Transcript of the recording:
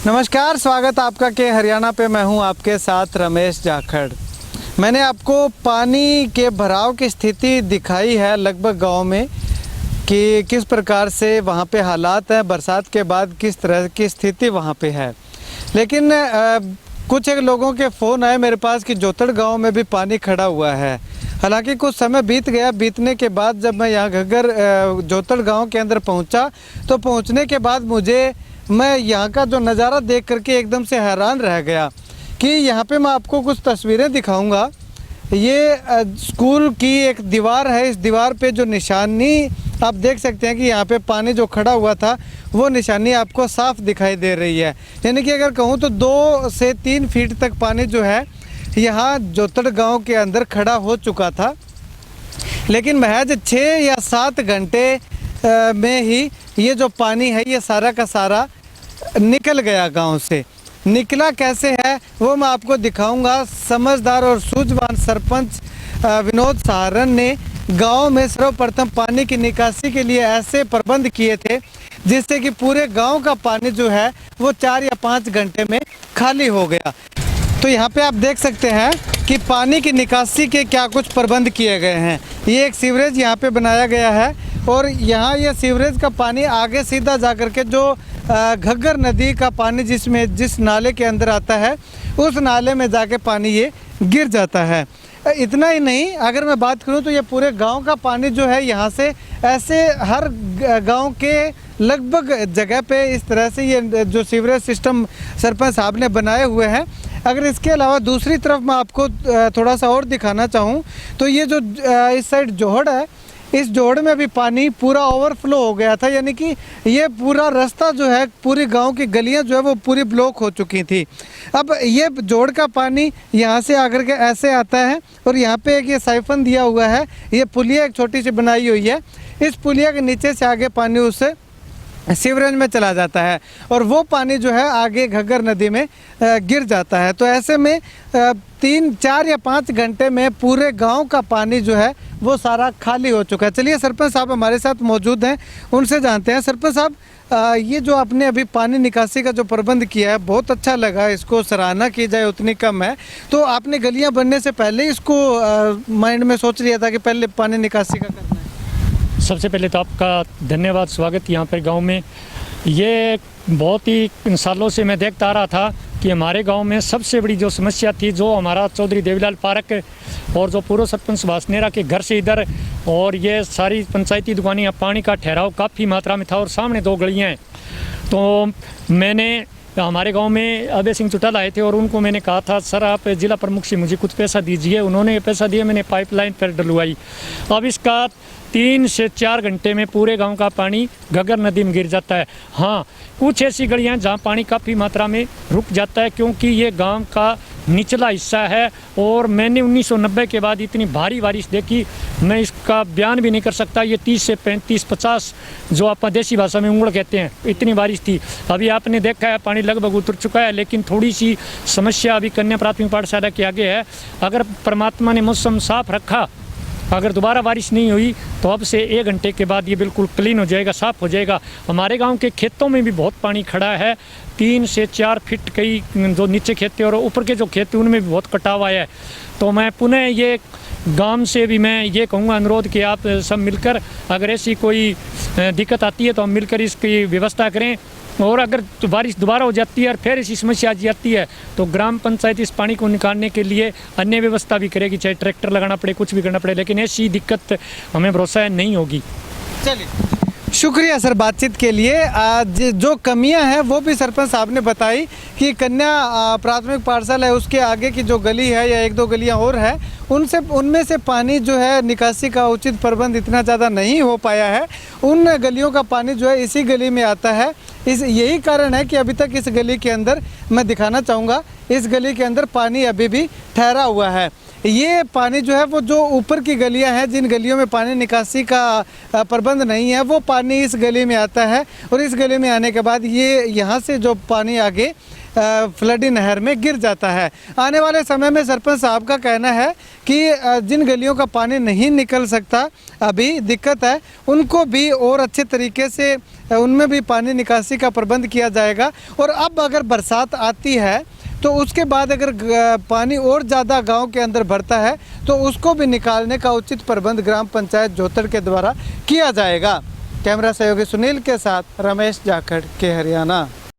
नमस्कार, स्वागत आपका के हरियाणा पे। मैं हूं आपके साथ रमेश जाखड़। मैंने आपको पानी के भराव की स्थिति दिखाई है लगभग गांव में कि किस प्रकार से वहां पे हालात हैं, बरसात के बाद किस तरह की स्थिति वहां पे है। लेकिन कुछ एक लोगों के फ़ोन आए मेरे पास कि जोतड़ गांव में भी पानी खड़ा हुआ है। हालांकि कुछ समय बीत गया। बीतने के बाद जब मैं यहाँ घग्गर जोतड़ गांव के अंदर पहुँचा तो पहुँचने के बाद मैं यहाँ का जो नज़ारा देख करके एकदम से हैरान रह गया कि यहाँ पे मैं आपको कुछ तस्वीरें दिखाऊंगा। ये स्कूल की एक दीवार है। इस दीवार पे जो निशानी आप देख सकते हैं कि यहाँ पे पानी जो खड़ा हुआ था वो निशानी आपको साफ दिखाई दे रही है। यानी कि अगर कहूँ तो 2 से 3 फीट तक पानी जो है यहाँ जोतड़ गांव के अंदर खड़ा हो चुका था। लेकिन महज 6 या 7 घंटे में ही ये जो पानी है ये सारा का सारा निकल गया गांव से। निकला कैसे है वो मैं आपको दिखाऊंगा। समझदार और सूझवान सरपंच विनोद सहारण ने गांव में सर्वप्रथम पानी की निकासी के लिए ऐसे प्रबंध किए थे जिससे कि पूरे गांव का पानी जो है वो 4 या 5 घंटे में खाली हो गया। तो यहाँ पे आप देख सकते हैं कि पानी की निकासी के क्या कुछ प्रबंध किए गए हैं। ये एक सीवरेज यहाँ पे बनाया गया है और यहाँ ये सीवरेज का पानी आगे सीधा जा कर के जो घग्गर नदी का पानी जिस नाले के अंदर आता है उस नाले में जाके पानी ये गिर जाता है। इतना ही नहीं, अगर मैं बात करूं तो ये पूरे गांव का पानी जो है यहाँ से ऐसे हर गांव के लगभग जगह पे इस तरह से ये जो सीवरेज सिस्टम सरपंच साहब ने बनाए हुए हैं। अगर इसके अलावा दूसरी तरफ मैं आपको थोड़ा सा और दिखाना चाहूँ तो ये जो इस साइड जोहड़ है, इस जोड़ में भी पानी पूरा ओवरफ्लो हो गया था। यानी कि ये पूरा रास्ता जो है, पूरी गांव की गलियां जो है वो पूरी ब्लॉक हो चुकी थी। अब ये जोड़ का पानी यहाँ से आकर के ऐसे आता है और यहाँ पे एक ये साइफन दिया हुआ है। ये पुलिया एक छोटी सी बनाई हुई है। इस पुलिया के नीचे से आगे पानी उससे सीवरेज में चला जाता है और वो पानी जो है आगे घग्गर नदी में गिर जाता है। तो ऐसे में 3, 4 या 5 घंटे में पूरे गांव का पानी जो है वो सारा खाली हो चुका है। चलिए, सरपंच साहब हमारे साथ मौजूद हैं, उनसे जानते हैं। सरपंच साहब, ये जो आपने अभी पानी निकासी का जो प्रबंध किया है बहुत अच्छा लगा, इसको सराहना की जाए उतनी कम है। तो आपने गलियां बनने से पहले इसको माइंड में सोच लिया था कि पहले पानी निकासी का करना है? सबसे पहले तो आपका धन्यवाद, स्वागत यहाँ पर गांव में। ये बहुत ही सालों से मैं देखता आ रहा था कि हमारे गांव में सबसे बड़ी जो समस्या थी, जो हमारा चौधरी देवीलाल पार्क और जो पूर्व सरपंच सुभाष नेहरा के घर से इधर और ये सारी पंचायती दुकानें, पानी का ठहराव काफ़ी मात्रा में था और सामने 2 गलियाँ हैं। तो मैंने हमारे गांव में अभय सिंह चौटाला आए थे और उनको मैंने कहा था, सर आप जिला प्रमुख से मुझे कुछ पैसा दीजिए। उन्होंने पैसा दिया, मैंने पाइपलाइन पर डलवाई। अब इसका 3 से 4 घंटे में पूरे गांव का पानी घग्गर नदी में गिर जाता है। हाँ, कुछ ऐसी गलियां जहां पानी काफ़ी मात्रा में रुक जाता है क्योंकि ये गांव का निचला हिस्सा है और मैंने 1990 के बाद इतनी भारी बारिश देखी, मैं इसका बयान भी नहीं कर सकता। ये 30 से 35-50 जो आप देसी भाषा में उंगड़ कहते हैं, इतनी बारिश थी। अभी आपने देखा है पानी लगभग उतर चुका है, लेकिन थोड़ी सी समस्या अभी कन्या प्राथमिक पाठशाला के आगे है। अगर परमात्मा ने मौसम साफ रखा, अगर दोबारा बारिश नहीं हुई तो अब से 1 घंटे के बाद ये बिल्कुल क्लीन हो जाएगा, साफ़ हो जाएगा। हमारे गांव के खेतों में भी बहुत पानी खड़ा है, 3 से 4 फीट कई जो नीचे खेत और ऊपर के जो खेत हैं उनमें भी बहुत कटाव आया है। तो मैं पुनः ये गांव से भी मैं ये कहूँगा, अनुरोध कि आप सब मिलकर अगर ऐसी कोई दिक्कत आती है तो हम मिलकर इसकी व्यवस्था करें। और अगर बारिश दोबारा हो जाती है और फिर ऐसी समस्या आ जाती है तो ग्राम पंचायत इस पानी को निकालने के लिए अन्य व्यवस्था भी करेगी, चाहे ट्रैक्टर लगाना पड़े, कुछ भी करना पड़े, लेकिन ऐसी दिक्कत हमें भरोसा है नहीं होगी। चलिए, शुक्रिया सर बातचीत के लिए। आज जो कमियां हैं वो भी सरपंच साहब ने बताई कि कन्या प्राथमिक पाठशाला है उसके आगे की जो गली है या 1-2 गलियां और है उनमें से पानी जो है निकासी का उचित प्रबंध इतना ज़्यादा नहीं हो पाया है। उन गलियों का पानी जो है इसी गली में आता है। यही कारण है कि अभी तक इस गली के अंदर, मैं दिखाना चाहूँगा, इस गली के अंदर पानी अभी भी ठहरा हुआ है। ये पानी जो है वो जो ऊपर की गलियां हैं, जिन गलियों में पानी निकासी का प्रबंध नहीं है, वो पानी इस गली में आता है और इस गली में आने के बाद ये यहाँ से जो पानी आगे फ्लडी नहर में गिर जाता है। आने वाले समय में सरपंच साहब का कहना है कि जिन गलियों का पानी नहीं निकल सकता, अभी दिक्कत है, उनको भी और अच्छे तरीके से उनमें भी पानी निकासी का प्रबंध किया जाएगा। और अब अगर बरसात आती है तो उसके बाद अगर पानी और ज़्यादा गांव के अंदर भरता है तो उसको भी निकालने का उचित प्रबंध ग्राम पंचायत जोतड़ के द्वारा किया जाएगा। कैमरा सहयोगी सुनील के साथ रमेश जाखड़ के हरियाणा।